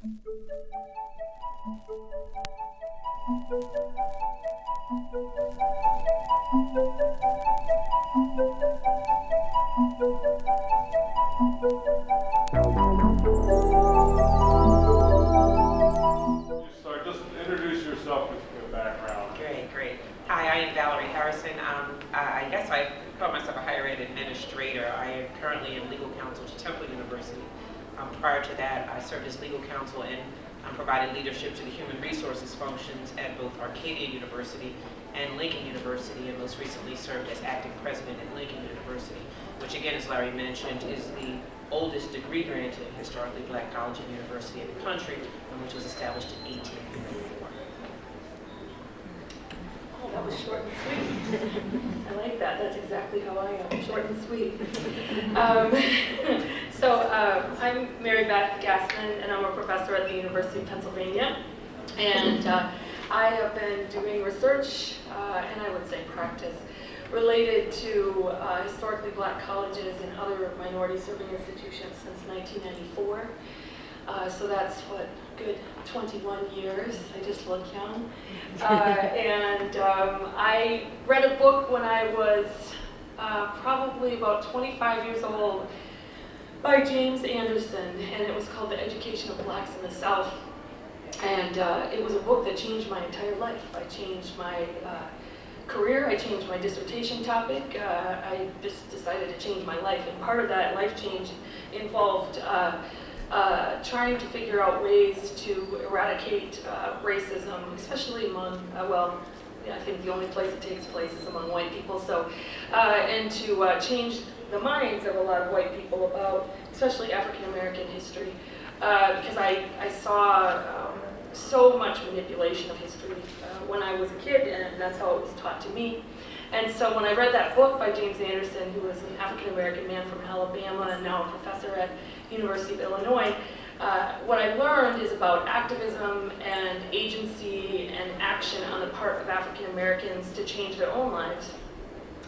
Just introduce yourself with your background. Great. Hi, I am Valerie Harrison. I guess I call myself a higher ed administrator. I am currently in legal counsel to Temple University. Prior to that, I served as legal counsel and provided leadership to the human resources functions at both Arcadia University and Lincoln University, and most recently served as acting president at Lincoln University, which again, as Larry mentioned, is the oldest degree granted historically Black college and university in the country, which was established in 1834. Oh, that was short and sweet. I like that. That's exactly how I am, short and sweet. I'm Marybeth Gasman, and I'm a professor at the University of Pennsylvania. And I have been doing research, and I would say practice, related to historically Black colleges and other minority-serving institutions since 1994. So that's what, good 21 years. I just look young. I read a book when I was probably about 25 years old by James Anderson, and it was called The Education of Blacks in the South. And it was a book that changed my entire life. I changed my career, I changed my dissertation topic, I just decided to change my life. And part of that life change involved trying to figure out ways to eradicate racism, especially among, I think the only place it takes place is among white people. So, and to change the minds of a lot of white people about, especially African American history, because I saw so much manipulation of history when I was a kid, and that's how it was taught to me. And so when I read that book by James Anderson, who was an African American man from Alabama and now a professor at University of Illinois, what I learned is about activism and agency and action on the part of African Americans to change their own lives.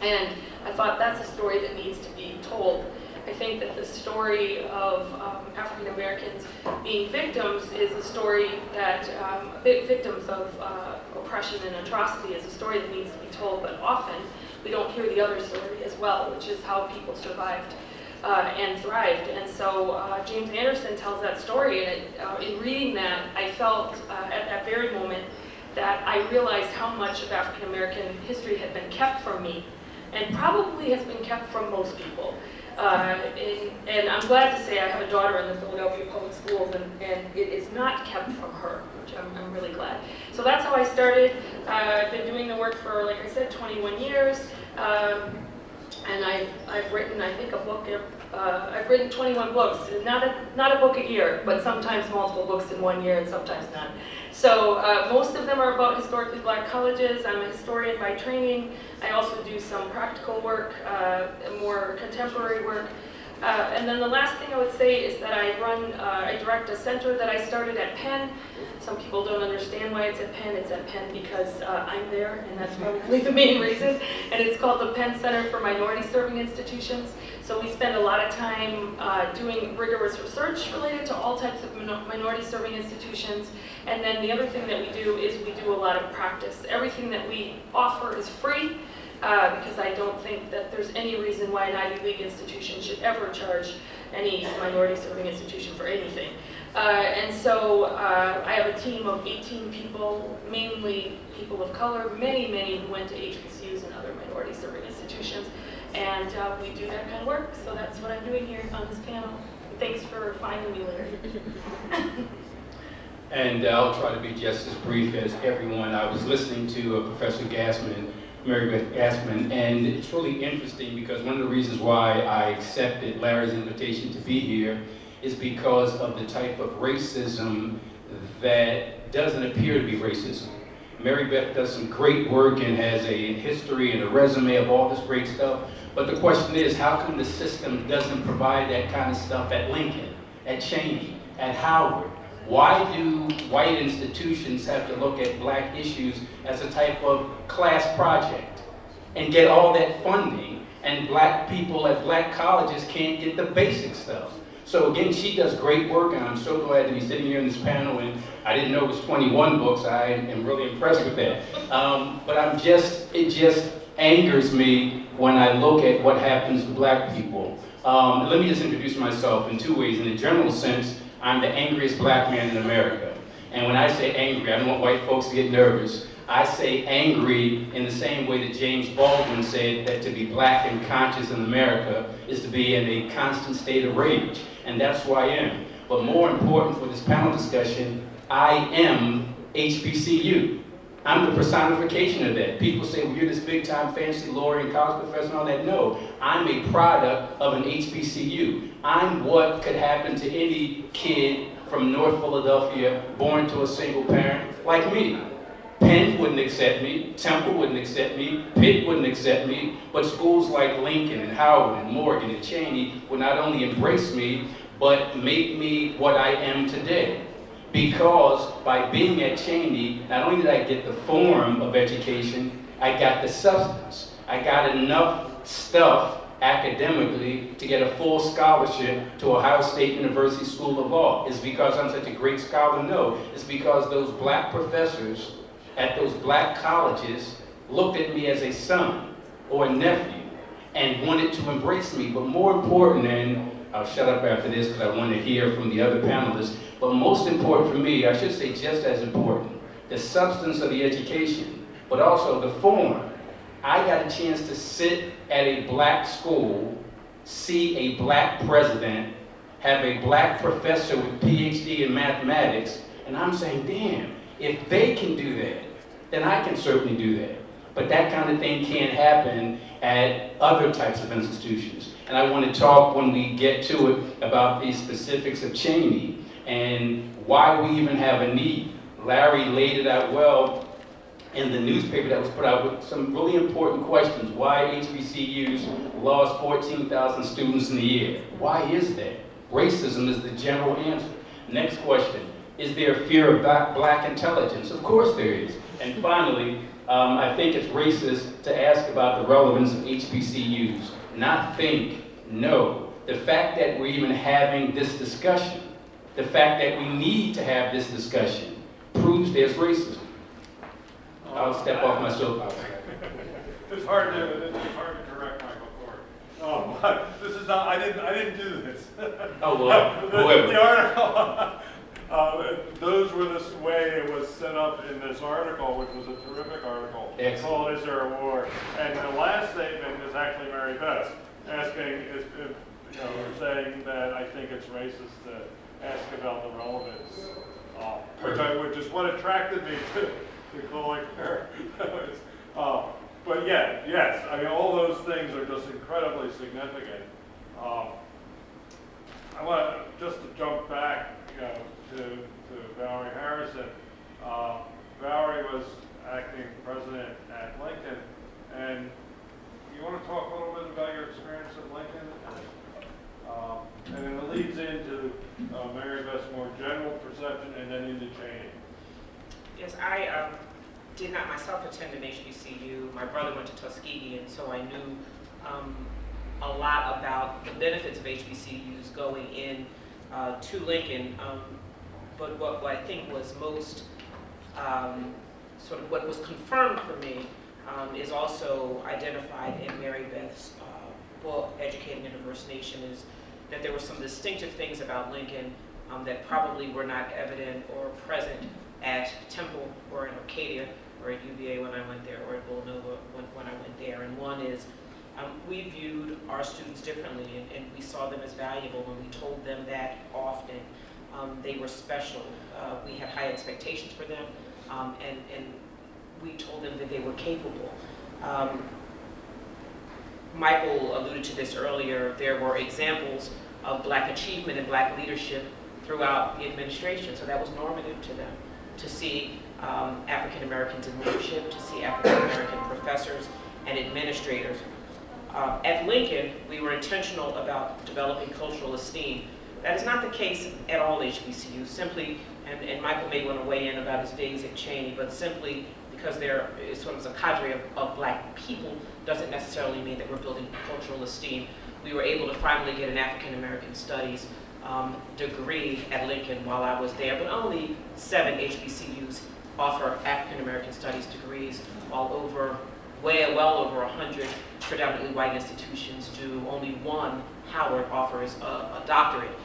And I thought that's a story that needs to be told. I think that the story of African Americans being victims is a story that, victims of oppression and atrocity is a story that needs to be told, but often we don't hear the other story as well, which is how people survived and thrived. And so James Anderson tells that story, and in reading that, I felt at that very moment that I realized how much of African American history had been kept from me, and probably has been kept from most people. And I'm glad to say I have a daughter in the Philadelphia Public Schools, and it is not kept from her, which I'm really glad. So that's how I started. I've been doing the work for, like I said, 21 years. And I've written, I think, a book. I've written 21 books. Not a book a year, but sometimes multiple books in 1 year and sometimes none. So most of them are about historically Black colleges. I'm a historian by training. I also do some practical work, more contemporary work. And then the last thing I would say is that I direct a center that I started at Penn. Some people don't understand why it's at Penn. It's at Penn because I'm there, and that's probably the main reason. And it's called the Penn Center for Minority Serving Institutions. So we spend a lot of time doing rigorous research related to all types of minority serving institutions. And then the other thing that we do is we do a lot of practice. Everything that we offer is free. Because I don't think that there's any reason why an Ivy League institution should ever charge any minority serving institution for anything. And so I have a team of 18 people, mainly people of color, many who went to HBCUs and other minority serving institutions. And we do that kind of work, so that's what I'm doing here on this panel. Thanks for finding me, Larry. And I'll try to be just as brief as everyone. I was listening to Professor Gasman, Marybeth Gasman, and it's really interesting because one of the reasons why I accepted Larry's invitation to be here is because of the type of racism that doesn't appear to be racism. Marybeth does some great work and has a history and a resume of all this great stuff, but the question is, how come the system doesn't provide that kind of stuff at Lincoln, at Cheney, at Howard? Why do white institutions have to look at Black issues as a type of class project and get all that funding, and Black people at Black colleges can't get the basic stuff? So again, she does great work, and I'm so glad to be sitting here in this panel, and I didn't know it was 21 books. I am really impressed with that. But it just angers me when I look at what happens to black people. Let me just introduce myself in two ways. In a general sense, I'm the angriest black man in America. And when I say angry, I don't want white folks to get nervous. I say angry in the same way that James Baldwin said that to be black and conscious in America is to be in a constant state of rage. And that's who I am. But more important for this panel discussion, I am HBCU. I'm the personification of that. People say, well, you're this big time fancy lawyer and college professor and all that. No, I'm a product of an HBCU. I'm what could happen to any kid from North Philadelphia born to a single parent like me. Penn wouldn't accept me, Temple wouldn't accept me, Pitt wouldn't accept me, but schools like Lincoln and Howard and Morgan and Cheney would not only embrace me, but make me what I am today. Because by being at Cheney, not only did I get the form of education, I got the substance. I got enough stuff academically to get a full scholarship to Ohio State University School of Law. Is because I'm such a great scholar? No. It's because those black professors at those black colleges looked at me as a son or a nephew and wanted to embrace me. But more important, and I'll shut up after this because I want to hear from the other panelists, but most important for me, I should say just as important, the substance of the education, but also the form. I got a chance to sit at a black school, see a black president, have a black professor with PhD in mathematics, and I'm saying, damn, if they can do that, then I can certainly do that. But that kind of thing can't happen at other types of institutions. And I want to talk, when we get to it, about the specifics of Cheney and why we even have a need. Larry laid it out well in the newspaper that was put out with some really important questions. Why HBCUs lost 14,000 students in a year? Why is that? Racism is the general answer. Next question. Is there fear of black intelligence? Of course there is. And finally, I think it's racist to ask about the relevance of HBCUs. Not think, no. The fact that we're even having this discussion, the fact that we need to have this discussion, proves there's racism. I'll step off my soapbox. It's hard to correct Michael Coard. This is not. I didn't do this. Oh well, whoever. The article. Those were this way it was set up in this article, which was a terrific article. Excellent. Called "Is There a War?" And the last statement is actually Marybeth asking, saying that I think it's racist to ask about the relevance, which is what attracted me to calling her. But yeah, yes, I mean all those things are just incredibly significant. I want just to jump back, to Valerie Harrison. Valerie was acting president at Lincoln, and you want to talk a little bit about your experience at Lincoln? And then it leads into Marybeth's more general perception, and then into Cheyney. Yes, I did not myself attend an HBCU. My brother went to Tuskegee, and so I knew a lot about the benefits of HBCUs going in to Lincoln. But what I think was most, sort of what was confirmed for me is also identified in Marybeth's book, Educating a Diverse Nation, is that there were some distinctive things about Lincoln that probably were not evident or present at Temple or in Arcadia or at UVA when I went there, or at Villanova when I went there. And one is we viewed our students differently, and we saw them as valuable, and we told them that often. They were special. We had high expectations for them, and we told them that they were capable. Michael alluded to this earlier. There were examples of black achievement and black leadership throughout the administration, so that was normative to them, to see African Americans in leadership, to see African American professors and administrators. At Lincoln, we were intentional about developing cultural esteem. That is not the case at all HBCUs, simply, and Michael may want to weigh in about his days at Cheney, but simply because there is sort of a cadre of black people doesn't necessarily mean that we're building cultural esteem. We were able to finally get an African American Studies degree at Lincoln while I was there, but only 7 HBCUs offer African American Studies degrees, while well over 100 predominantly white institutions do. Only one, Howard, offers a doctorate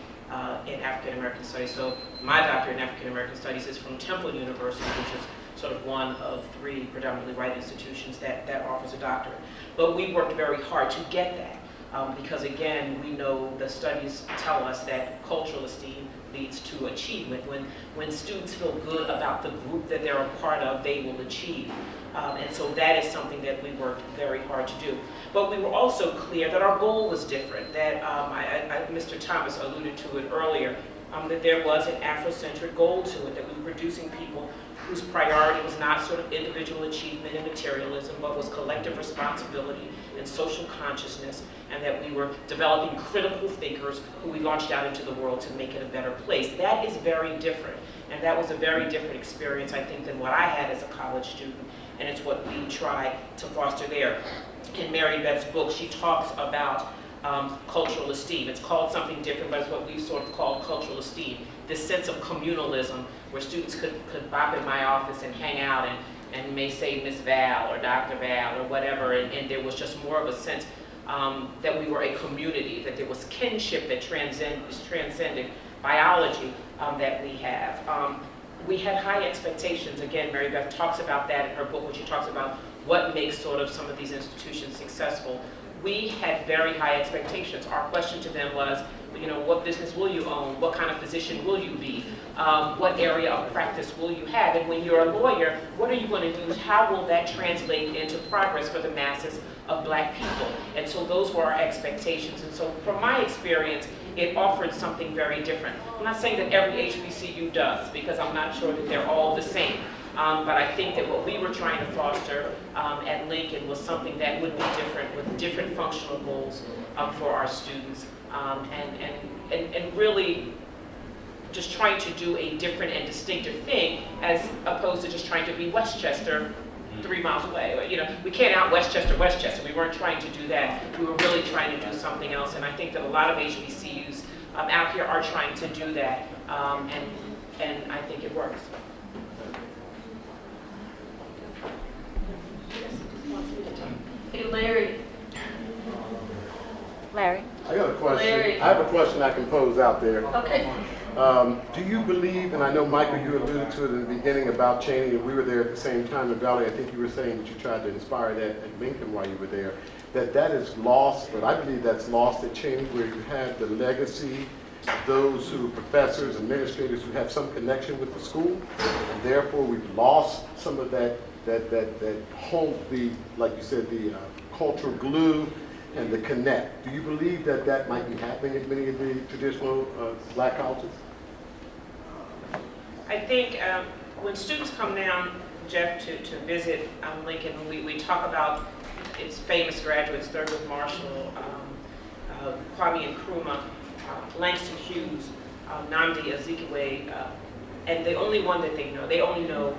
in African American Studies. So my doctorate in African American Studies is from Temple University, which is sort of one of 3 predominantly white institutions that offers a doctorate. But we worked very hard to get that. Because again, we know the studies tell us that cultural esteem leads to achievement. When students feel good about the group that they're a part of, they will achieve. And so that is something that we worked very hard to do. But we were also clear that our goal was different, that Mr. Thomas alluded to it earlier, that there was an Afrocentric goal to it, that we were producing people whose priority was not sort of individual achievement and materialism, but was collective responsibility and social consciousness, and that we were developing critical thinkers who we launched out into the world to make it a better place. That is very different, and that was a very different experience, I think, than what I had as a college student, and it's what we try to foster there. In Marybeth's book, she talks about cultural esteem. It's called something different, but it's what we sort of call cultural esteem. This sense of communalism where students could bop in my office and hang out and may say Miss Val or Dr. Val or whatever, and there was just more of a sense that we were a community, that there was kinship that transcended biology that we have. We had high expectations. Again, Marybeth talks about that in her book when she talks about what makes sort of some of these institutions successful. We had very high expectations. Our question to them was, you know, what business will you own? What kind of physician will you be? What area of practice will you have? And when you're a lawyer, what are you going to do? How will that translate into progress for the masses of Black people? And so those were our expectations. And so from my experience, it offered something very different. I'm not saying that every HBCU does, because I'm not sure that they're all the same. But I think that what we were trying to foster at Lincoln was something that would be different, with different functional goals for our students, and really just trying to do a different and distinctive thing, as opposed to just trying to be Westchester 3 miles away. You know, we can't out Westchester. We weren't trying to do that. We were really trying to do something else, and I think that a lot of HBCUs out here are trying to do that, and I think it works. Hey, Larry. Larry. I got a question. Larry. I have a question I can pose out there. Okay. Do you believe, and I know, Michael, you alluded to it in the beginning about Cheney, and we were there at the same time, and Valerie, I think you were saying that you tried to inspire that at Lincoln while you were there, that is lost, but I believe that's lost at Cheney, where you have the legacy, those who are professors, administrators who have some connection with the school, and therefore we've lost some of that whole, like you said, the cultural glue and the connect. Do you believe that might be happening at many of the traditional Black colleges? I think when students come down, Jeff, to visit Lincoln, we talk about its famous graduates, Thurgood Marshall, Kwame Nkrumah, Langston Hughes, Nnamdi Azikiwe, and the only one that they only know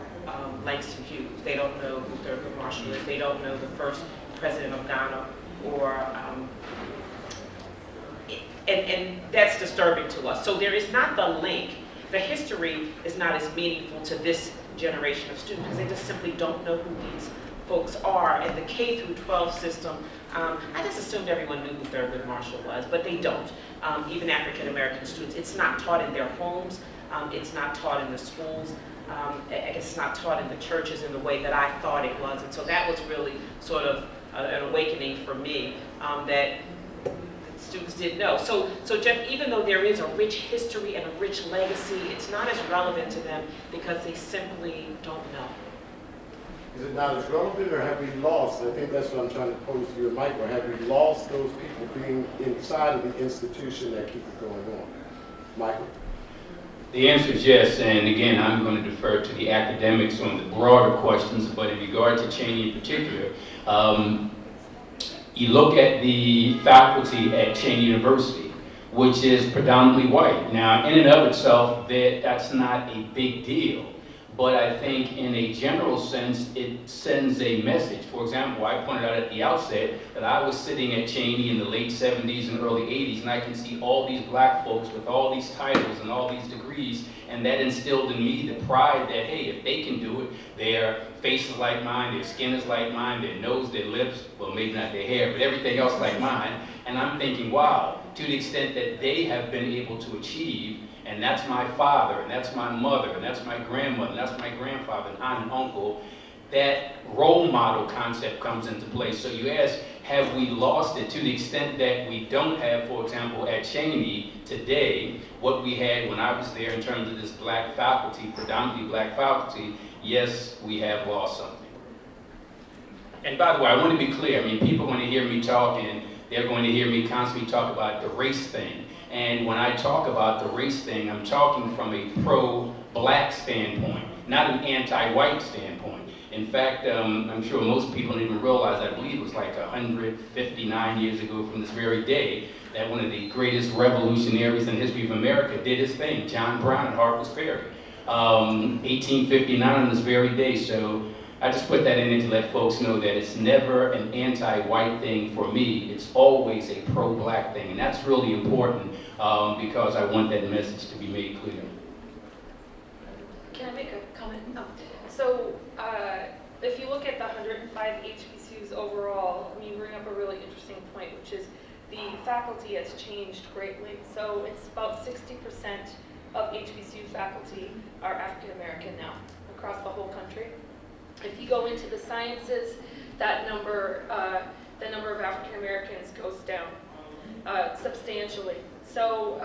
Langston Hughes. They don't know who Thurgood Marshall is. They don't know the first president of Ghana, and that's disturbing to us. So there is not the link. The history is not as meaningful to this generation of students because they just simply don't know who these folks are. And the K through 12 system, I just assumed everyone knew who Thurgood Marshall was, but they don't. Even African American students, it's not taught in their homes. It's not taught in the schools. It's not taught in the churches in the way that I thought it was. And so that was really sort of an awakening for me, that students didn't know. So Jeff, even though there is a rich history and a rich legacy, it's not as relevant to them because they simply don't know. Is it not as relevant, or have we lost? I think that's what I'm trying to pose to you, Michael. Have we lost those people being inside of the institution that keep it going on? Michael? The answer is yes, and again, I'm going to defer to the academics on the broader questions, but in regard to Cheney in particular, you look at the faculty at Cheney University, which is predominantly white. Now, in and of itself, that's not a big deal, but I think in a general sense, it sends a message. For example, I pointed out at the outset that I was sitting at Cheyney in the late 70s and early 80s, and I can see all these black folks with all these titles and all these degrees, and that instilled in me the pride that, hey, if they can do it, their face is like mine, their skin is like mine, their nose, their lips, well, maybe not their hair, but everything else like mine. And I'm thinking, wow, to the extent that they have been able to achieve, and that's my father, and that's my mother, and that's my grandmother, and that's my grandfather, and aunt and uncle, that role model concept comes into play. So you ask, have we lost it to the extent that we don't have, for example, at Cheney today, what we had when I was there in terms of this black faculty, predominantly black faculty? Yes, we have lost something. And by the way, I want to be clear. I mean, people want to hear me talk, and they're going to hear me constantly talk about the race thing. And when I talk about the race thing, I'm talking from a pro-black standpoint, not an anti-white standpoint. In fact, I'm sure most people don't even realize, I believe it was like 159 years ago from this very day, that one of the greatest revolutionaries in the history of America did his thing, John Brown at Harper's Ferry, 1859 on this very day. So I just put that in there to let folks know that it's never an anti-white thing for me. It's always a pro-black thing, and that's really important because I want that message to be made clear. Can I make a comment? No. So if you look at the 105 HBCUs overall, I mean, you bring up a really interesting point, which is the faculty has changed greatly. So it's about 60% of HBCU faculty are African American now across the whole country. If you go into the sciences, that number of African Americans goes down substantially. So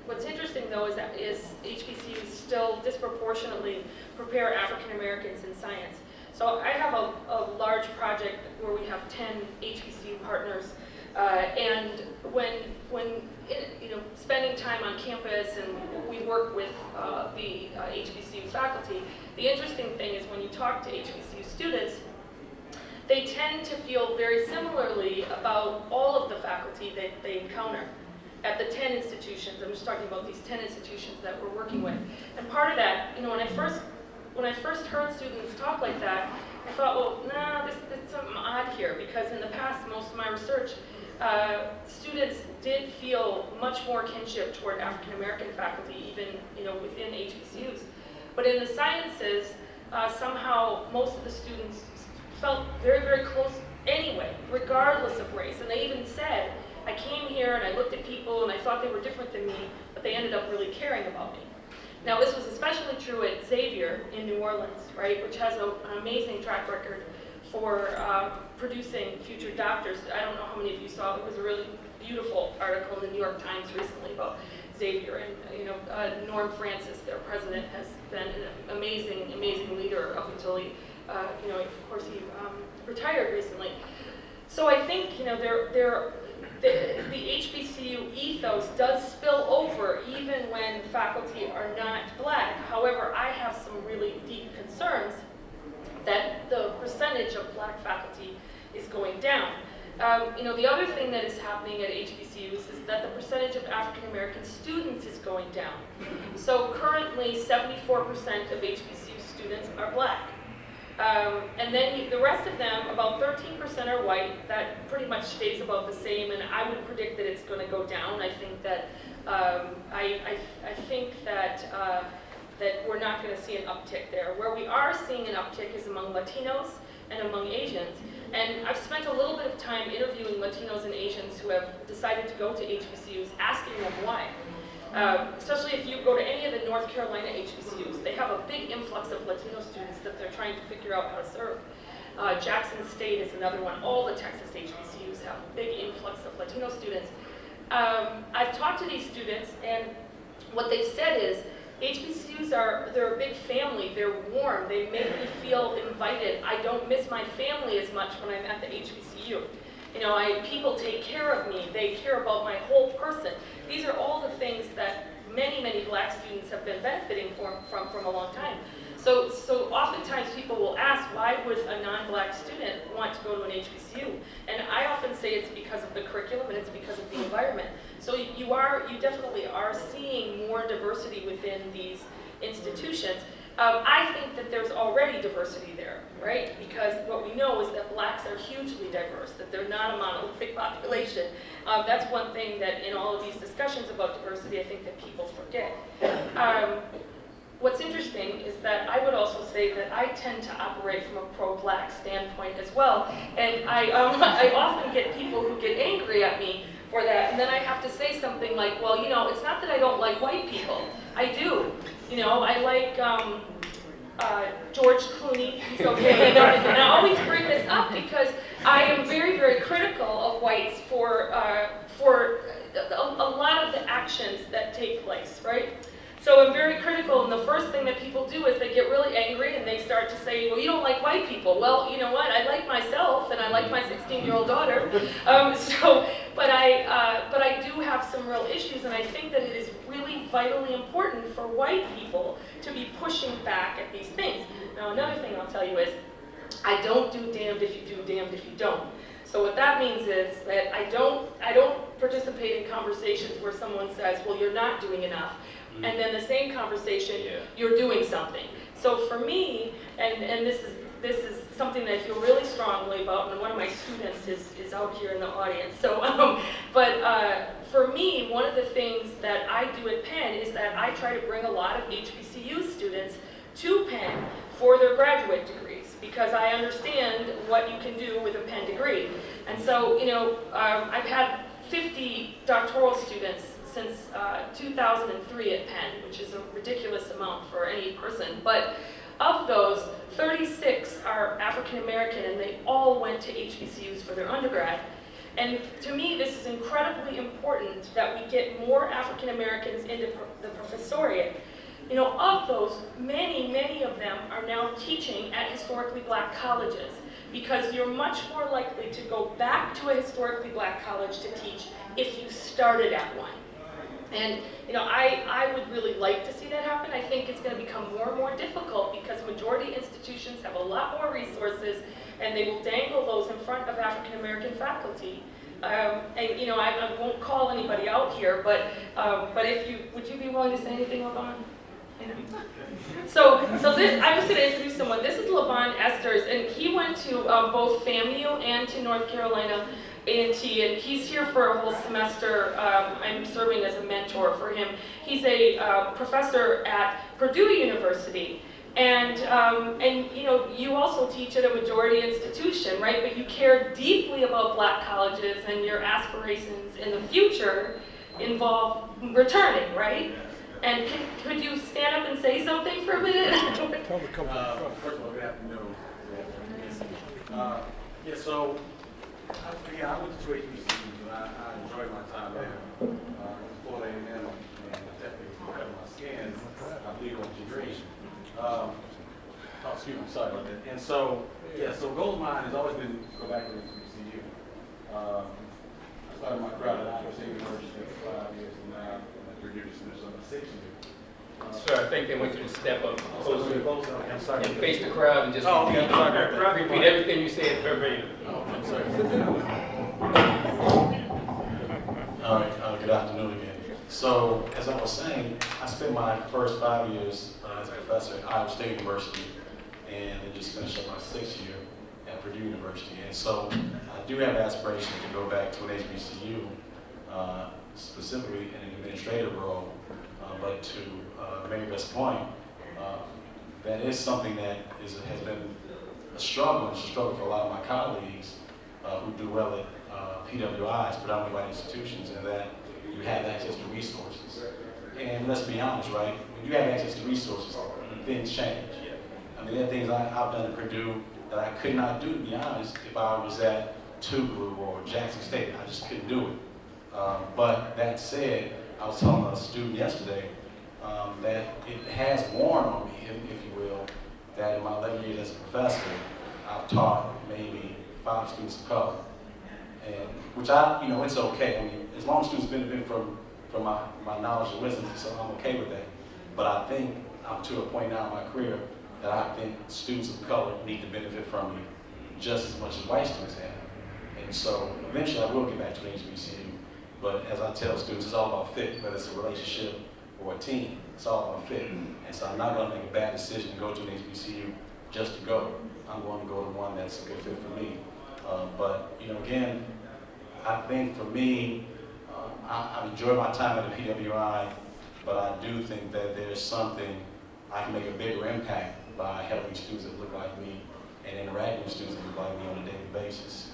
what's interesting though is that HBCUs still disproportionately prepare African Americans in science. So I have a large project where we have 10 HBCU partners, and when spending time on campus and we work with the HBCU faculty, the interesting thing is when you talk to HBCU students, they tend to feel very similarly about all of the faculty that they encounter at the 10 institutions. I'm just talking about these 10 institutions that we're working with. And part of that, when I first heard students talk like that, I thought, well, nah, there's something odd here, because in the past, most of my research, students did feel much more kinship toward African American faculty, even within HBCUs. But in the sciences, somehow most of the students felt very, very close anyway, regardless of race. And they even said, I came here and I looked at people and I thought they were different than me, but they ended up really caring about me. Now, this was especially true at Xavier in New Orleans, right, which has an amazing track record for producing future doctors. I don't know how many of you saw, it was a really beautiful article in the New York Times recently about Xavier, and Norm Francis, their president, has been an amazing, amazing leader up until he, of course, he retired recently. So I think, the HBCU ethos does spill over even when faculty are not black. However, I have some really deep concerns that the percentage of black faculty is going down. The other thing that is happening at HBCUs is that the percentage of African American students is going down. So currently 74% of HBCU students are black. And then the rest of them, about 13% are white. That pretty much stays about the same, and I would predict that it's going to go down. I think that that we're not going to see an uptick there. Where we are seeing an uptick is among Latinos and among Asians. And I've spent a little bit of time interviewing Latinos and Asians who have decided to go to HBCUs, asking them why. Especially if you go to any of the North Carolina HBCUs, they have a big influx of Latino students that they're trying to figure out how to serve. Jackson State is another one. All the Texas HBCUs have a big influx of Latino students. I've talked to these students, and what they've said is, HBCUs they're a big family, they're warm, they make me feel invited. I don't miss my family as much when I'm at the HBCU. People take care of me, they care about my whole person. These are all the things that many, many black students have been benefiting from a long time. So oftentimes people will ask, why would a non-black student want to go to an HBCU? And I often say it's because of the curriculum and it's because of the environment. So you definitely are seeing more diversity within these institutions. I think that there's already diversity there, right? Because what we know is that blacks are hugely diverse, that they're not a monolithic population. That's one thing that in all of these discussions about diversity, I think that people forget. What's interesting is that I would also say that I tend to operate from a pro-black standpoint as well. And I often get people who get angry at me for that, and then I have to say something like, well, you know, it's not that I don't like white people. I do. You know, I like George Clooney, he's okay. And I always bring this up because I am very, very critical of whites for a lot of the actions that take place, right? So I'm very critical, and the first thing that people do is they get really angry and they start to say, well, you don't like white people. Well, you know what, I like myself and I like my 16-year-old daughter. But I do have some real issues, and I think that it is really vitally important for white people to be pushing back at these things. Now, another thing I'll tell you is, I don't do damned if you do, damned if you don't. So what that means is that I don't participate in conversations where someone says, well, you're not doing enough. And then the same conversation, you're doing something. So for me, and this is something that I feel really strongly about, and one of my students is out here in the audience. So, for me, one of the things that I do at Penn is that I try to bring a lot of HBCU students to Penn for their graduate degrees, because I understand what you can do with a Penn degree. And so, you know, I've had 50 doctoral students since 2003 at Penn, which is a ridiculous amount for any person. But of those, 36 are African American, and they all went to HBCUs for their undergrad. And to me, this is incredibly important that we get more African Americans into the professoriate. You know, of those, many of them are now teaching at historically black colleges, because you're much more likely to go back to a historically black college to teach if you started at one. And you know, I would really like to see that happen. I think it's going to become more and more difficult because majority institutions have a lot more resources, and they will dangle those in front of African American faculty. And you know, I won't call anybody out here, but would you be willing to say anything, LaVon? So this, I'm just going to introduce someone. This is LaVon Esters, and he went to both FAMU and to North Carolina A&T, and he's here for a whole semester. I'm serving as a mentor for him. He's a professor at Purdue University, and you know, you also teach at a majority institution, right? But you care deeply about black colleges, and your aspirations in the future involve returning, right? And could you stand up and say something for a minute? First of all, good afternoon. Yeah, so I went to HBCUs, and I enjoyed my time there. Florida A&M, and definitely cut my skin. I believe on degree. Excuse me, sorry about that. And so, yeah, so goal of mine has always been to go back to HBCU. I started my career at Iowa State University for 5 years, and now I'm Purdue just finished on my 6th year. Sir, I think they want you to step up closer Okay, I'm sorry. and face the crowd and just okay, I'm sorry about that. repeat everything you said verbatim. Oh, I'm sorry. All right, good afternoon again. So, as I was saying, I spent my first 5 years as a professor at Iowa State University, and then just finished up my 6th year at Purdue University. And so, I do have aspirations to go back to an HBCU, specifically in an administrative role, but to Marybeth's point, that is something that has been a struggle. It's a struggle for a lot of my colleagues who do well at PWIs, predominantly white institutions, and that you have access to resources. And let's be honest, right? When you have access to resources, things change. I mean, there are things I've done at Purdue that I could not do, to be honest, if I was at Tougaloo or Jackson State. I just couldn't do it. But that said, I was telling a student yesterday that it has worn on me, if you will, that in my 11 years as a professor, I've taught maybe 5 students of color. And which it's okay. I mean, as long as students benefit from my knowledge and wisdom, so I'm okay with that. But I think I'm to a point now in my career that I think students of color need to benefit from me just as much as white students have. And so eventually I will get back to an HBCU. But as I tell students, it's all about fit, whether it's a relationship or a team. it's all gonna fit. And so I'm not gonna make a bad decision to go to an HBCU just to go. I'm going to go to one that's a good fit for me. But, you know, again, I think for me, I've enjoyed my time at the PWI, but I do think that there's something I can make a bigger impact by helping students that look like me and interacting with students that look like me on a daily basis.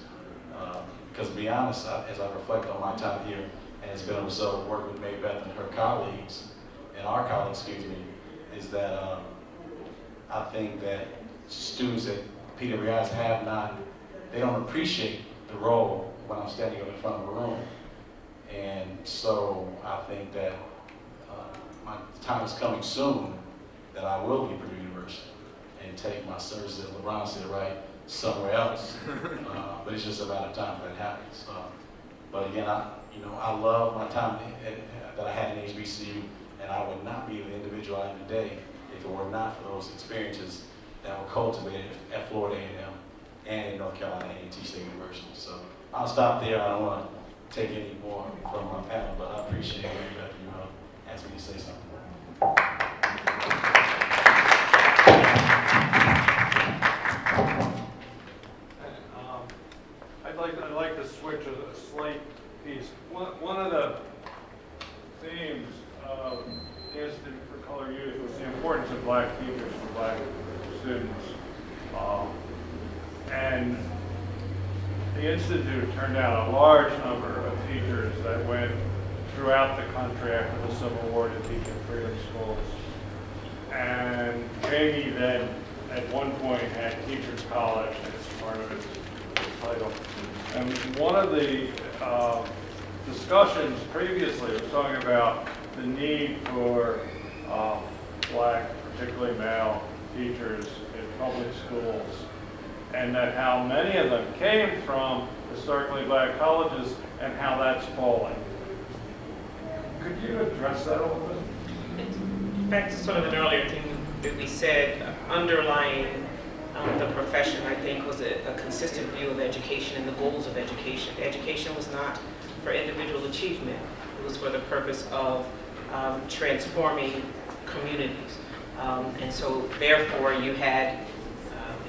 Because to be honest, as I reflect on my time here, and it's been a result of working with Marybeth and her colleagues, and our colleagues, excuse me, is that I think that students at PWIs they don't appreciate the role when I'm standing up in front of a room. And so I think that my time is coming soon that I will leave Purdue University and take my services, as LeBron said, right, somewhere else. But it's just a matter of time for that happens. But again, I love my time that I had in HBCU, and I would not be the individual I am today if it were not for those experiences that were cultivated at Florida A&M and in North Carolina A&T State University. So I'll stop there. I don't want to take any more from my panel, but I appreciate it that you asked me to say something. I'd like to switch a slight piece. One of the themes of the Institute for Color Youth was the importance of Black teachers for Black students. And the Institute turned out a large number of teachers that went throughout the country after the Civil War to teach in freedom schools. And Cheney then, at one point, had Teachers College as part of its title. And one of the discussions previously was talking about the need for Black, particularly male, teachers in public schools, and that how many of them came from historically Black colleges and how that's falling. Could you address that a little bit? Back to sort of an earlier thing that we said, underlying the profession, I think, was a consistent view of education and the goals of education. Education was not for individual achievement. It was for the purpose of transforming communities. And so, therefore, you had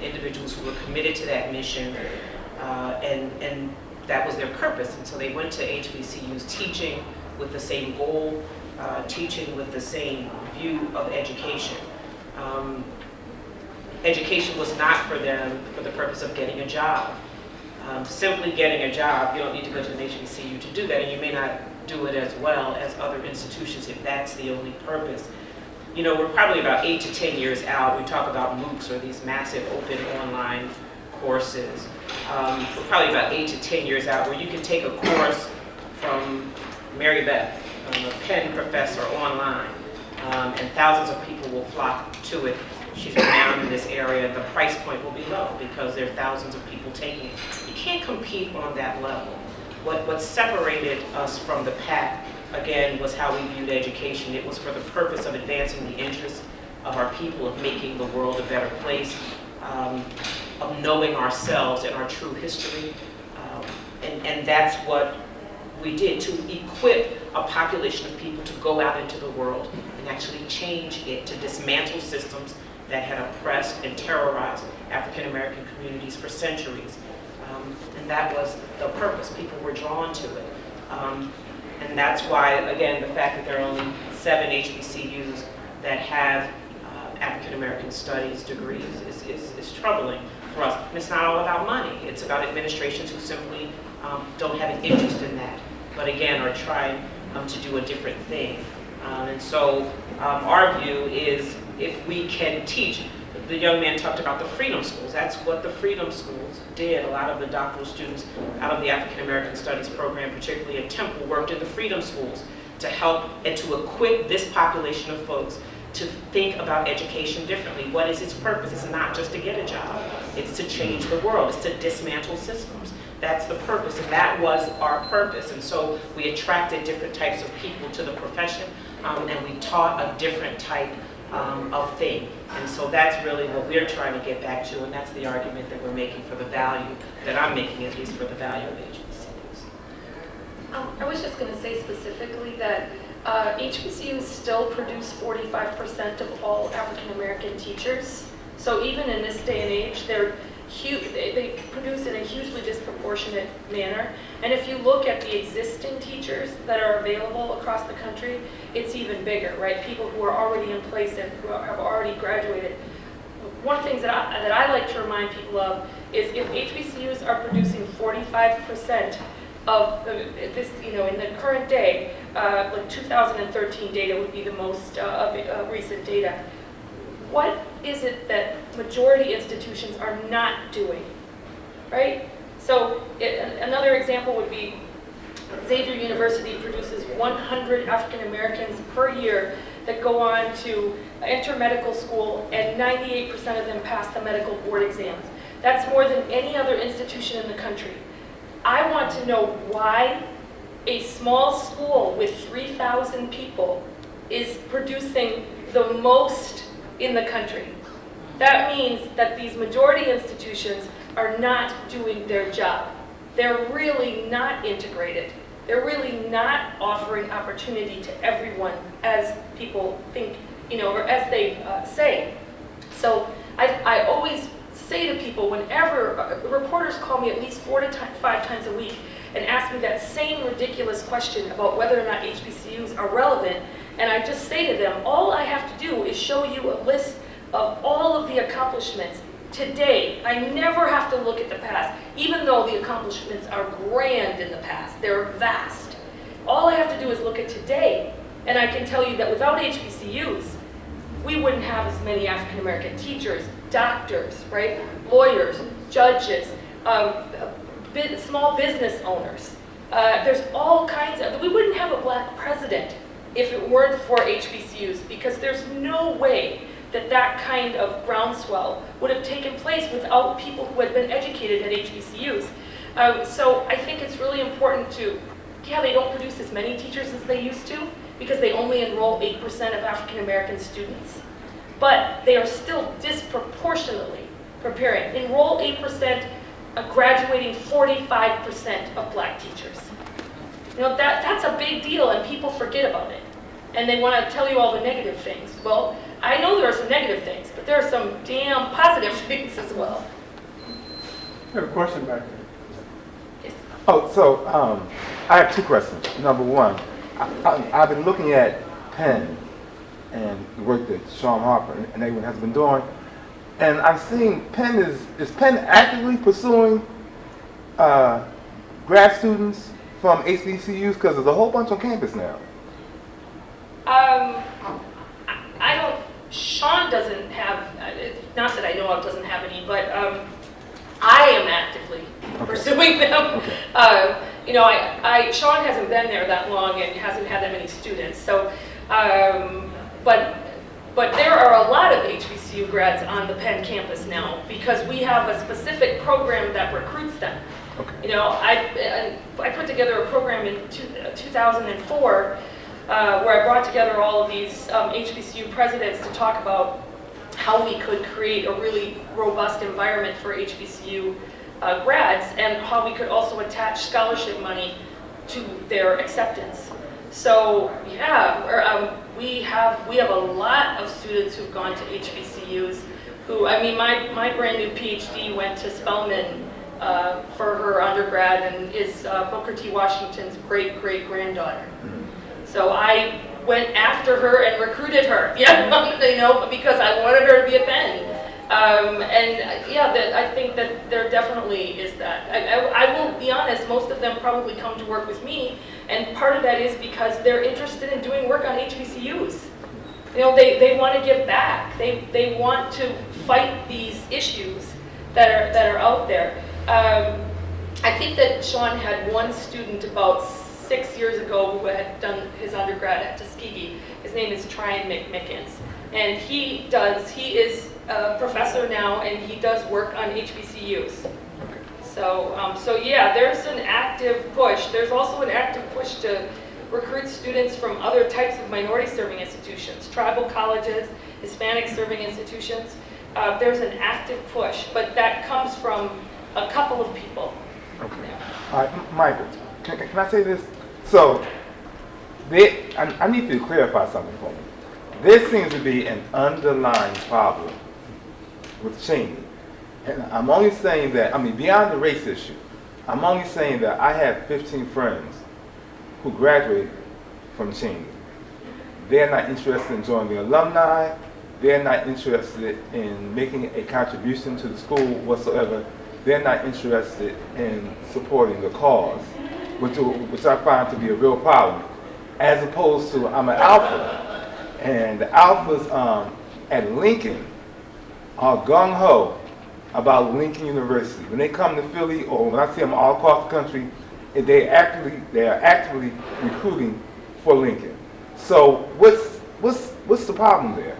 individuals who were committed to that mission, and that was their purpose. And so they went to HBCUs teaching with the same goal, teaching with the same view of education. Education was not for them for the purpose of getting a job. Simply getting a job, you don't need to go to an HBCU to do that, and you may not do it as well as other institutions if that's the only purpose. You know, we're probably about 8 to 10 years out. We talk about MOOCs, or these massive open online courses. We're probably about 8 to 10 years out where you can take a course from Marybeth, a Penn professor, online, and thousands of people will flock to it. She's renowned in this area. The price point will be low because there are thousands of people taking it. You can't compete on that level. What separated us from the pack, again, was how we viewed education. It was for the purpose of advancing the interests of our people, of making the world a better place, of knowing ourselves and our true history. And that's what we did, to equip a population of people to go out into the world and actually change it, to dismantle systems that had oppressed and terrorized African American communities for centuries. And that was the purpose. People were drawn to it. And that's why, again, the fact that there are only 7 HBCUs that have African American studies degrees is troubling for us. And it's not all about money. It's about administrations who simply don't have an interest in that, but again, are trying to do a different thing. And so our view is, if we can teach, the young man talked about the freedom schools. That's what the freedom schools did. A lot of the doctoral students out of the African American Studies program, particularly at Temple, worked in the freedom schools to help and to equip this population of folks to think about education differently. What is its purpose? It's not just to get a job. It's to change the world. It's to dismantle systems. That's the purpose, and that was our purpose. And so we attracted different types of people to the profession, and we taught a different type of thing. And so that's really what we're trying to get back to, and that's the argument that we're making for the value, that I'm making at least, for the value of HBCUs. I was just going to say specifically that HBCUs still produce 45% of all African American teachers. So even in this day and age, they produce in a hugely disproportionate manner. And if you look at the existing teachers that are available across the country, it's even bigger, right? People who are already in place and who have already graduated. One of the things that I like to remind people of is if HBCUs are producing 45% of this, in the current day, like 2013 data would be the most recent data. What is it that majority institutions are not doing, right? So another example would be Xavier University produces 100 African Americans per year that go on to enter medical school, and 98% of them pass the medical board exams. That's more than any other institution in the country. I want to know why a small school with 3,000 people is producing the most in the country. That means that these majority institutions are not doing their job. They're really not integrated. They're really not offering opportunity to everyone as people think, or as they say. So I always say to people, whenever reporters call me at least 4 to 5 times a week and ask me that same ridiculous question about whether or not HBCUs are relevant, and I just say to them, all I have to do is show you a list of all of the accomplishments today. I never have to look at the past, even though the accomplishments are grand in the past. They're vast. All I have to do is look at today, and I can tell you that without HBCUs, we wouldn't have as many African American teachers, doctors, right? Lawyers, judges, small business owners. There's all kinds of, we wouldn't have a black president if it weren't for HBCUs, because there's no way that that kind of groundswell would have taken place without people who had been educated at HBCUs. So I think it's really important to, they don't produce as many teachers as they used to, because they only enroll 8% of African American students. But they are still disproportionately preparing. Enroll 8%, graduating 45% of black teachers. That's a big deal, and people forget about it. And they want to tell you all the negative things. Well, I know there are some negative things, but there are some damn positive things as well. I have a question back there. Yes. Oh, so I have 2 questions. Number one, I've been looking at Penn and the work that Sean Harper and everyone has been doing, and I've seen Penn is Penn actively pursuing grad students from HBCUs, because there's a whole bunch on campus now. Sean doesn't have, not that I know of, doesn't have any, but I am actively pursuing them. Okay. Sean hasn't been there that long and hasn't had that many students. So, but there are a lot of HBCU grads on the Penn campus now, because we have a specific program that recruits them. Okay. I put together a program in 2004 where I brought together all of these HBCU presidents to talk about how we could create a really robust environment for HBCU grads, and how we could also attach scholarship money to their acceptance. So yeah, we have a lot of students who've gone to HBCUs. My brand new PhD went to Spelman for her undergrad, and is Booker T. Washington's great-great-granddaughter. So I went after her and recruited her, because I wanted her to be a Penn. I think that there definitely is that. I will be honest, most of them probably come to work with me, and part of that is because they're interested in doing work on HBCUs. They want to give back. They want to fight these issues that are out there. I think that Sean had one student about 6 years ago who had done his undergrad at Tuskegee. His name is Tryon McMickens. And he is a professor now, and he does work on HBCUs. So yeah, there's an active push. There's also an active push to recruit students from other types of minority-serving institutions, tribal colleges, Hispanic-serving institutions. There's an active push, but that comes from a couple of people. Okay. All right, Michael, can I say this? So I need you to clarify something for me. There seems to be an underlying problem with Cheney. And I'm only saying that, beyond the race issue, I'm only saying that I have 15 friends who graduated from Cheney. They're not interested in joining the alumni. They're not interested in making a contribution to the school whatsoever. They're not interested in supporting the cause, which I find to be a real problem. As opposed to, I'm an alpha, and the alphas at Lincoln are gung-ho about Lincoln University. When they come to Philly, or when I see them all across the country, they are actively recruiting for Lincoln. So what's the problem there?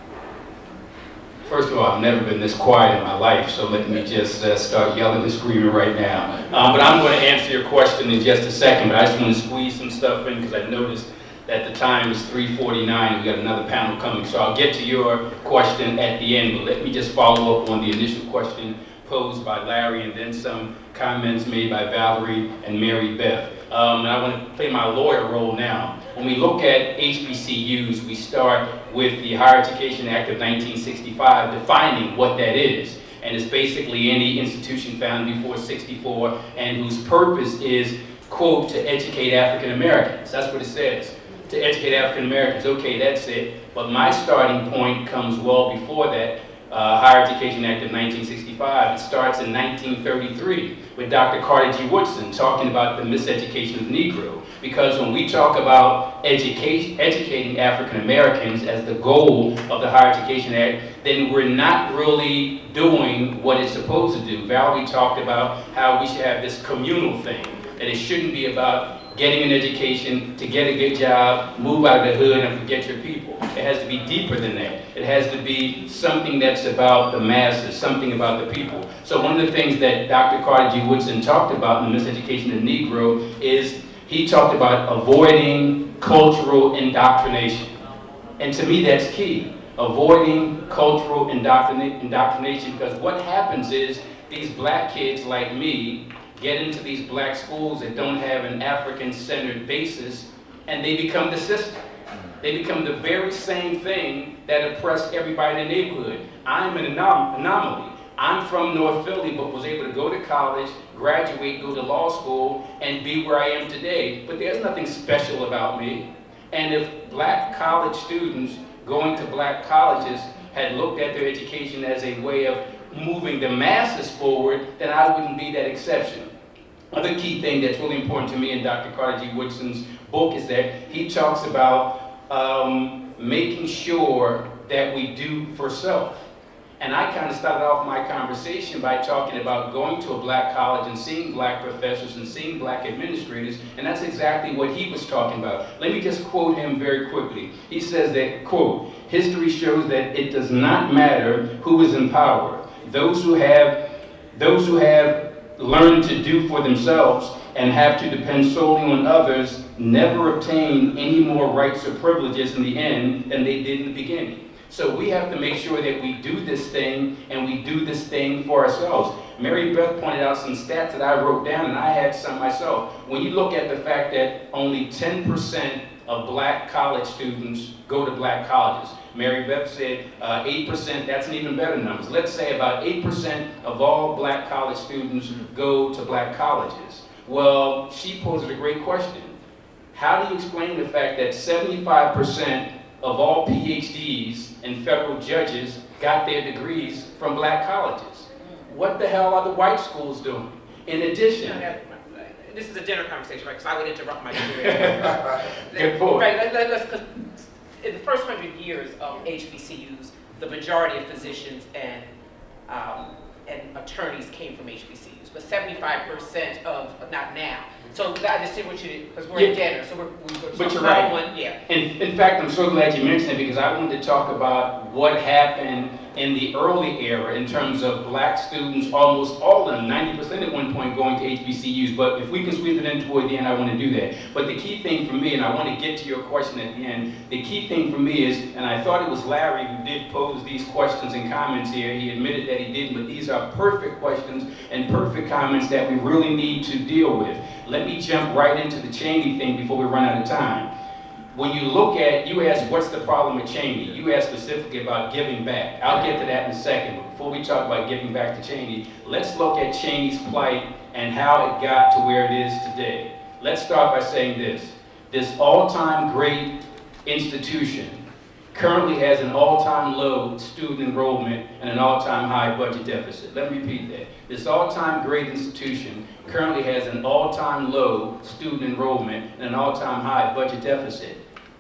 First of all, I've never been this quiet in my life, so let me just start yelling and screaming right now. But I'm going to answer your question in just a second, but I just want to squeeze some stuff in because I noticed that the time is 3:49. We got another panel coming, so I'll get to your question at the end, but let me just follow up on the initial question posed by Larry and then some comments made by Valerie and Marybeth. And I want to play my lawyer role now. When we look at HBCUs, we start with the Higher Education Act of 1965 defining what that is. And it's basically any institution founded before 64 and whose purpose is, quote, to educate African Americans. That's what it says. To educate African Americans. Okay, that's it. But my starting point comes well before that. Higher Education Act of 1965. It starts in 1933 with Dr. Carter G. Woodson talking about the miseducation of the Negro. Because when we talk about educating African Americans as the goal of the Higher Education Act, then we're not really doing what it's supposed to do. Valerie talked about how we should have this communal thing, that it shouldn't be about getting an education to get a good job, move out of the hood and forget your people. It has to be deeper than that. It has to be something that's about the masses, something about the people. So one of the things that Dr. Carter G. Woodson talked about in the miseducation of the Negro is he talked about avoiding cultural indoctrination. And to me that's key, avoiding cultural indoctrination, because what happens is these black kids like me get into these black schools that don't have an African-centered basis, and they become the system. They become the very same thing that oppressed everybody in the neighborhood. I'm an anomaly. I'm from North Philly, but was able to go to college, graduate, go to law school, and be where I am today. But there's nothing special about me. And if black college students going to black colleges had looked at their education as a way of moving the masses forward, then I wouldn't be that exception. Other key thing that's really important to me in Dr. Carter G. Woodson's book is that he talks about making sure that we do for self. And I kind of started off my conversation by talking about going to a black college and seeing black professors and seeing black administrators, and that's exactly what he was talking about. Let me just quote him very quickly. He says that, quote, "History shows that it does not matter who is in power. Those who have learned to do for themselves and have to depend solely on others never obtain any more rights or privileges in the end than they did in the beginning." So we have to make sure that we do this thing, and we do this thing for ourselves. Marybeth pointed out some stats that I wrote down, and I had some myself. When you look at the fact that only 10% of black college students go to black colleges. Marybeth said 8%, that's an even better number. Let's say about 8% of all black college students go to black colleges. Well, she poses a great question. How do you explain the fact that 75% of all PhDs and federal judges got their degrees from black colleges? What the hell are the white schools doing? In addition, this is a dinner conversation, right? Because I would interrupt my career. Good point. Right, because in the first 100 years of HBCUs, the majority of physicians and attorneys came from HBCUs, but 75% of, not now. So I just did what you did, because we're in dinner, so we're but you're right. One, yeah. In fact, I'm so glad you mentioned it, because I wanted to talk about what happened in the early era in terms of black students, almost all of them, 90% at one point going to HBCUs, but if we can squeeze it in toward the end, I want to do that. But the key thing for me, and I want to get to your question at the end, the key thing for me is, and I thought it was Larry who did pose these questions and comments here, he admitted that he didn't, but these are perfect questions and perfect comments that we really need to deal with. Let me jump right into the Cheney thing before we run out of time. When you look at, you ask what's the problem with Cheney, you ask specifically about giving back. I'll get to that in a second, but before we talk about giving back to Cheney, let's look at Cheney's plight and how it got to where it is today. Let's start by saying this. This all-time great institution currently has an all-time low student enrollment and an all-time high budget deficit. Let me repeat that. This all-time great institution currently has an all-time low student enrollment and an all-time high budget deficit.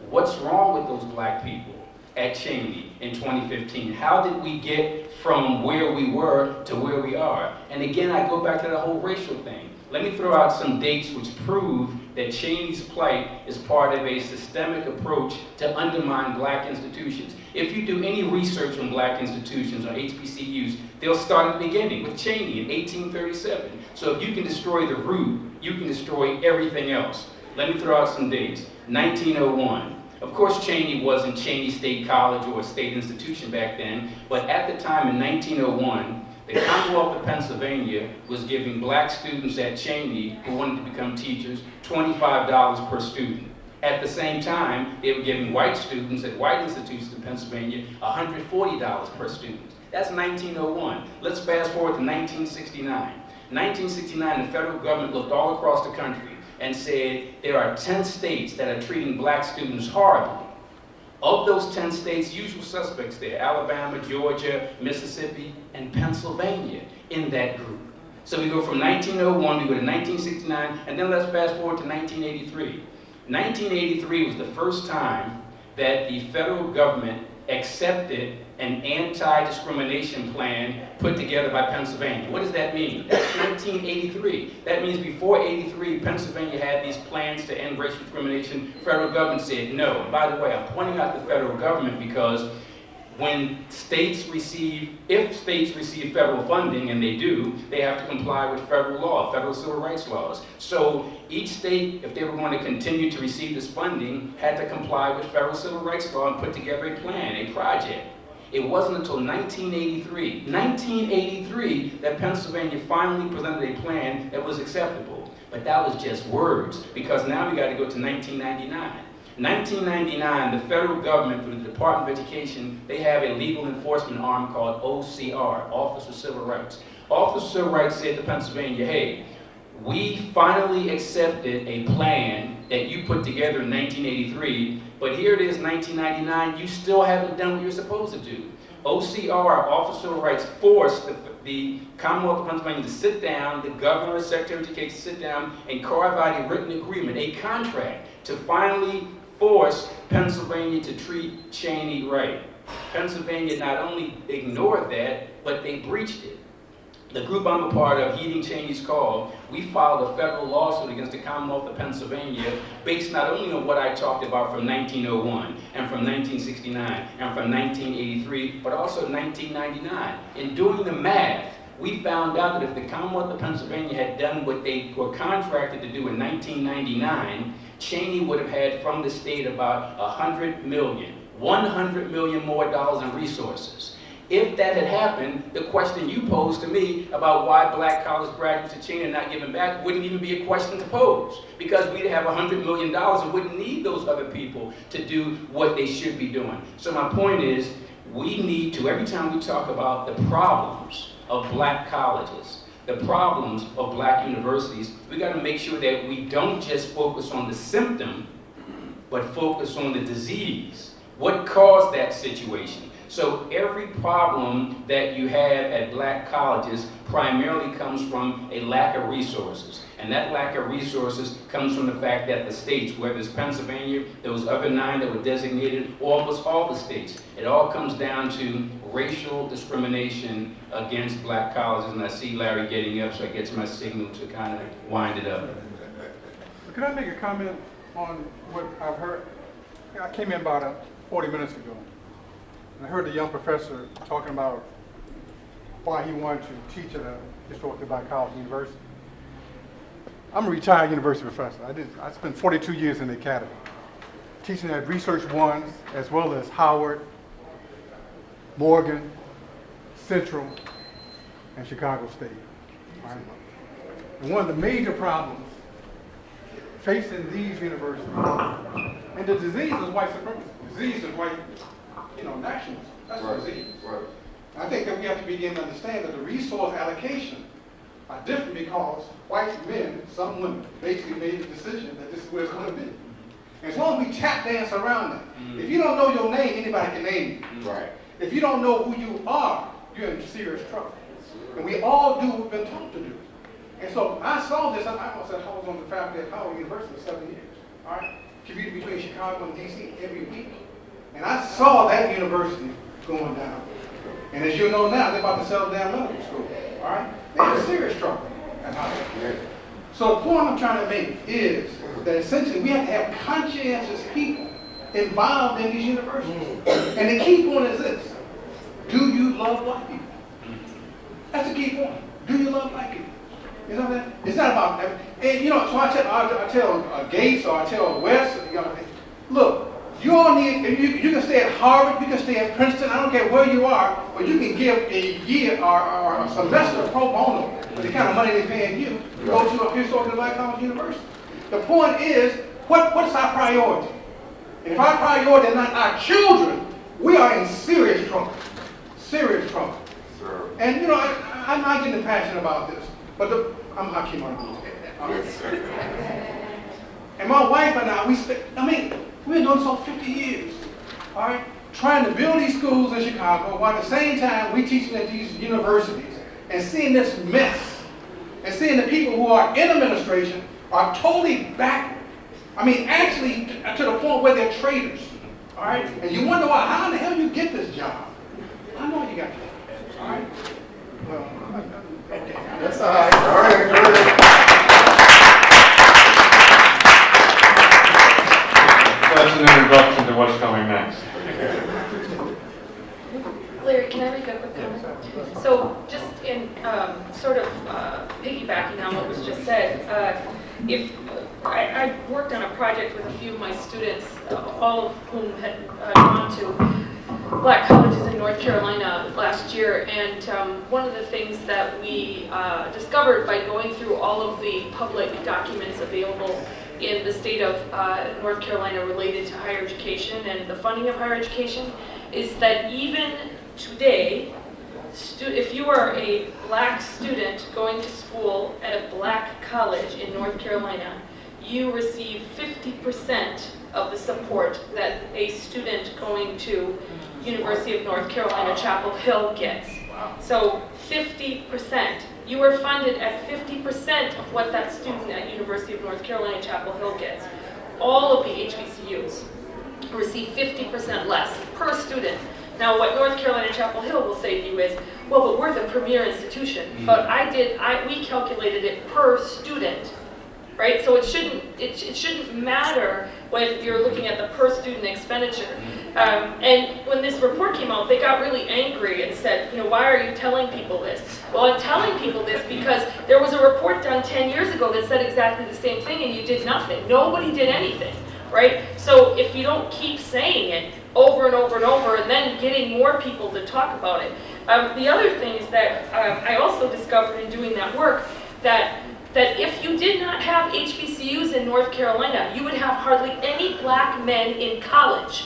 What's wrong with those black people at Cheyney in 2015? How did we get from where we were to where we are? And again, I go back to the whole racial thing. Let me throw out some dates which prove that Cheney's plight is part of a systemic approach to undermine black institutions. If you do any research on black institutions or HBCUs, they'll start at the beginning with Cheney in 1837. So if you can destroy the root, you can destroy everything else. Let me throw out some dates. 1901. Of course, Cheney wasn't Cheney State College or a state institution back then, but at the time in 1901, the Commonwealth of Pennsylvania was giving black students at Cheney who wanted to become teachers $25 per student. At the same time, they were giving white students at white institutions in Pennsylvania $140 per student. That's 1901. Let's fast forward to 1969. 1969, the federal government looked all across the country and said there are 10 states that are treating black students horribly. Of those 10 states, usual suspects there, Alabama, Georgia, Mississippi, and Pennsylvania in that group. So we go from 1901, we go to 1969, and then let's fast forward to 1983. 1983 was the first time that the federal government accepted an anti-discrimination plan put together by Pennsylvania. What does that mean? That's 1983. That means before 83, Pennsylvania had these plans to end racial discrimination. Federal government said no. And by the way, I'm pointing out the federal government because when states receive, if states receive federal funding, and they do, they have to comply with federal law, federal civil rights laws. So each state, if they were going to continue to receive this funding, had to comply with federal civil rights law and put together a plan, a project. It wasn't until 1983, that Pennsylvania finally presented a plan that was acceptable. But that was just words, because now we got to go to 1999. 1999, the federal government, through the Department of Education, they have a legal enforcement arm called OCR, Office of Civil Rights. Office of Civil Rights said to Pennsylvania, hey, we finally accepted a plan that you put together in 1983, but here it is, 1999, you still haven't done what you're supposed to do. OCR, Office of Civil Rights, forced the Commonwealth of Pennsylvania to sit down, the governor, Secretary of Education to sit down and carve out a written agreement, a contract, to finally force Pennsylvania to treat Cheney right. Pennsylvania not only ignored that, but they breached it. The group I'm a part of, heeding Cheney's call, we filed a federal lawsuit against the Commonwealth of Pennsylvania based not only on what I talked about from 1901 and from 1969 and from 1983, but also 1999. In doing the math, we found out that if the Commonwealth of Pennsylvania had done what they were contracted to do in 1999, Cheney would have had from the state about $100 million more dollars in resources. If that had happened, the question you posed to me about why black college graduates at Cheney are not giving back wouldn't even be a question to pose, because we'd have $100 million and wouldn't need those other people to do what they should be doing. So my point is, we need to, every time we talk about the problems of black colleges, the problems of black universities, we got to make sure that we don't just focus on the symptom, but focus on the disease. What caused that situation? So every problem that you have at black colleges primarily comes from a lack of resources. And that lack of resources comes from the fact that the states, whether it's Pennsylvania, those other 9 that were designated, or almost all the states, it all comes down to racial discrimination against black colleges. And I see Larry getting up, so I get my signal to kind of wind it up. Can I make a comment on what I've heard? I came in about 40 minutes ago. I heard the young professor talking about why he wanted to teach at a historically black college university. I'm a retired university professor. I spent 42 years in the academy, teaching at Research Ones, as well as Howard, Morgan, Central, and Chicago State. And one of the major problems facing these universities. And the disease is white supremacy. The disease is white, nationalism. That's the disease. Right. I think that we have to begin to understand that the resource allocation are different because white men, some women, basically made the decision that this is where it's going to be. As long as we tap dance around that, if you don't know your name, anybody can name you. Right. If you don't know who you are, you're in serious trouble. And we all do what we've been taught to do. And so I saw this, I was on the faculty at Howard University for 7 years. All right? Commuted between Chicago and DC every week. And I saw that university going down. And as you know now, they're about to settle down medical school. All right? They're in serious trouble at Howard. So the point I'm trying to make is that essentially we have to have conscientious people involved in these universities. And the key point is this: do you love black people? That's the key point. Do you love black people? You know that? It's not about that. And so I tell Gates or I tell West, look, you all need, you can stay at Harvard, you can stay at Princeton, I don't care where you are, but you can give a year or a semester pro bono for the kind of money they're paying you to go to a historically black college university. The point is, what's our priority? And if our priority is not our children, we are in serious trouble. Serious trouble. Sure. And I'm not getting passionate about this, but I'm Haki Marybeth. And my wife and I, we've been doing this for 50 years, all right? Trying to build these schools in Chicago, while at the same time we teaching at these universities and seeing this mess, and seeing the people who are in administration are totally back. Actually to the point where they're traitors, all right? And you wonder how in the hell you get this job. I know you got that, all right? Well, okay. That's all right. All right, go ahead. That's an introduction to what's coming next. Larry, can I make a quick comment? So just in sort of piggybacking on what was just said, if I worked on a project with a few of my students, all of whom had gone to Black colleges in North Carolina last year, and one of the things that we discovered by going through all of the public documents available in the state of North Carolina related to higher education and the funding of higher education is that even today, if you are a black student going to school at a black college in North Carolina, you receive 50% of the support that a student going to University of North Carolina, Chapel Hill gets. So 50%. You are funded at 50% of what that student at University of North Carolina, Chapel Hill gets. All of the HBCUs receive 50% less per student. Now, what North Carolina Chapel Hill will say to you is, well, but we're the premier institution. But we calculated it per student, right? So it shouldn't matter when you're looking at the per student expenditure. And when this report came out, they got really angry and said, why are you telling people this? Well, I'm telling people this because there was a report done 10 years ago that said exactly the same thing, and you did nothing. Nobody did anything, right? So if you don't keep saying it over and over and over, and then getting more people to talk about it. The other thing is that I also discovered in doing that work that if you did not have HBCUs in North Carolina, you would have hardly any black men in college.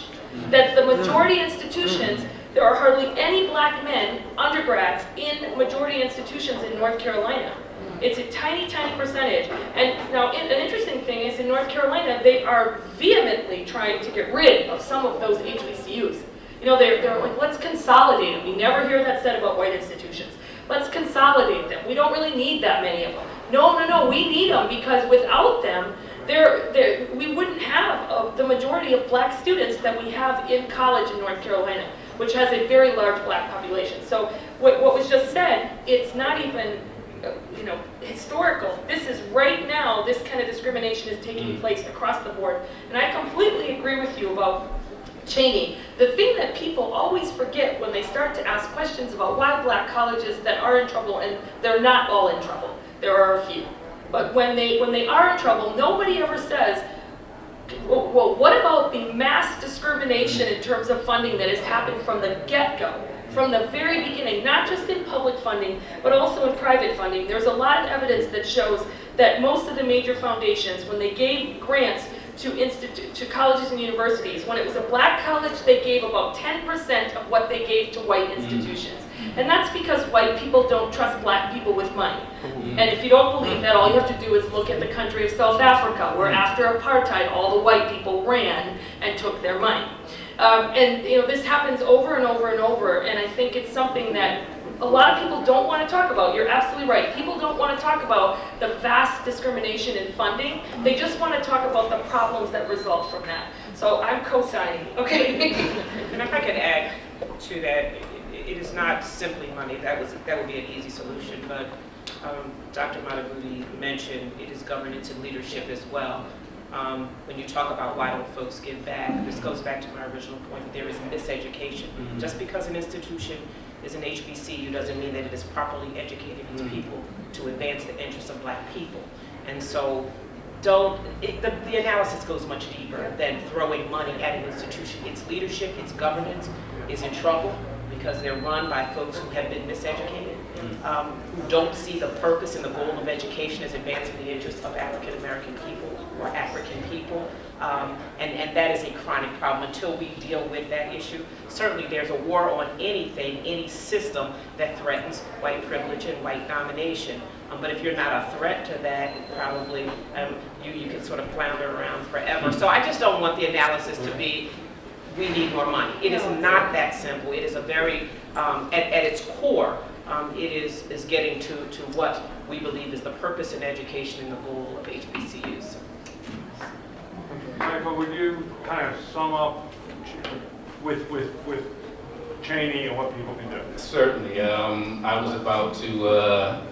That the majority institutions, there are hardly any black men, undergrads, in majority institutions in North Carolina. It's a tiny, tiny percentage. And now, an interesting thing is in North Carolina, they are vehemently trying to get rid of some of those HBCUs. They're like, let's consolidate them. You never hear that said about white institutions. Let's consolidate them. We don't really need that many of them. No, we need them because without them, we wouldn't have the majority of black students that we have in college in North Carolina, which has a very large black population. So what was just said, it's not even historical. This is right now, this kind of discrimination is taking place across the board. And I completely agree with you about Cheney. The thing that people always forget when they start to ask questions about why black colleges that are in trouble, and they're not all in trouble, there are a few. But when they are in trouble, nobody ever says, well, what about the mass discrimination in terms of funding that has happened from the get-go? from the very beginning, not just in public funding, but also in private funding. There's a lot of evidence that shows that most of the major foundations, when they gave grants to colleges and universities, when it was a black college, they gave about 10% of what they gave to white institutions. And that's because white people don't trust black people with money. And if you don't believe that, all you have to do is look at the country of South Africa, where after apartheid, all the white people ran and took their money. And this happens over and over and over, and I think it's something that a lot of people don't want to talk about. You're absolutely right. People don't want to talk about the vast discrimination in funding. They just want to talk about the problems that result from that. So I'm co-signing, okay? And if I could add to that, it is not simply money. That would be an easy solution, but Dr. Madhubuti mentioned it is governance and leadership as well. When you talk about why don't folks give back, this goes back to my original point that there is miseducation. Just because an institution is an HBCU doesn't mean that it is properly educating its people to advance the interests of black people. And so the analysis goes much deeper than throwing money at an institution. Its leadership, its governance is in trouble because they're run by folks who have been miseducated, who don't see the purpose and the goal of education as advancing the interests of African American people or African people. And that is a chronic problem until we deal with that issue. Certainly there's a war on anything, any system that threatens white privilege and white domination. But if you're not a threat to that, probably you can sort of flounder around forever. So I just don't want the analysis to be, we need more money. It is not that simple. It is a very, at its core, it is getting to what we believe is the purpose in education and the goal of HBCUs. Michael, would you kind of sum up with Cheyney and what people can do? Certainly. I was about to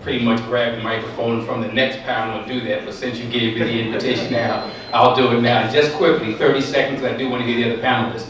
pretty much grab the microphone from the next panel and do that, but since you gave me the invitation now, I'll do it now. Just quickly, 30 seconds, I do want to hear the other panelists.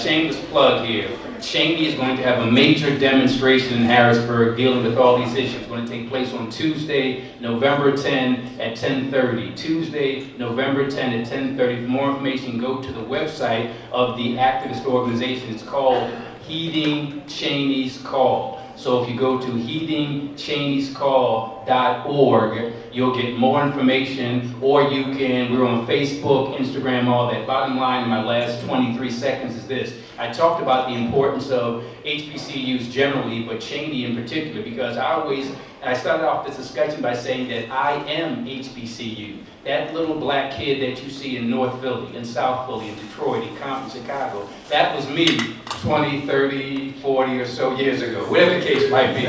Shameless plug here. Cheney is going to have a major demonstration in Harrisburg dealing with all these issues. It's going to take place on Tuesday, November 10 at 10:30. Tuesday, November 10 at 10:30. For more information, go to the website of the activist organization. It's called Heeding Cheney's Call. So if you go to heedingcheneyscall.org, you'll get more information, or we're on Facebook, Instagram, all that. Bottom line in my last 23 seconds is this. I talked about the importance of HBCUs generally, but Cheney in particular, because I started off this discussion by saying that I am HBCU. That little black kid that you see in North Philly, in South Philly, in Detroit, in Compton, Chicago, that was me 20, 30, 40 or so years ago, whatever the case might be.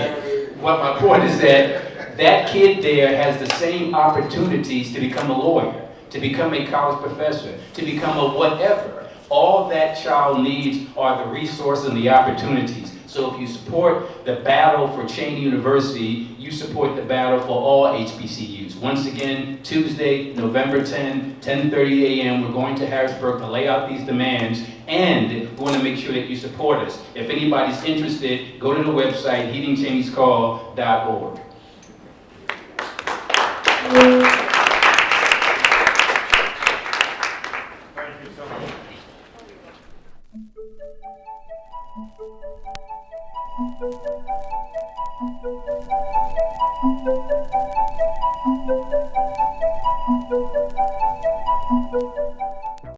What my point is that kid there has the same opportunities to become a lawyer, to become a college professor, to become a whatever. All that child needs are the resources and the opportunities. So if you support the battle for Cheney University, you support the battle for all HBCUs. Once again, Tuesday, November 10, 10:30 a.m., we're going to Harrisburg to lay out these demands, and we want to make sure that you support us. If anybody's interested, go to the website, heedingcheneyscall.org. Thank you so much.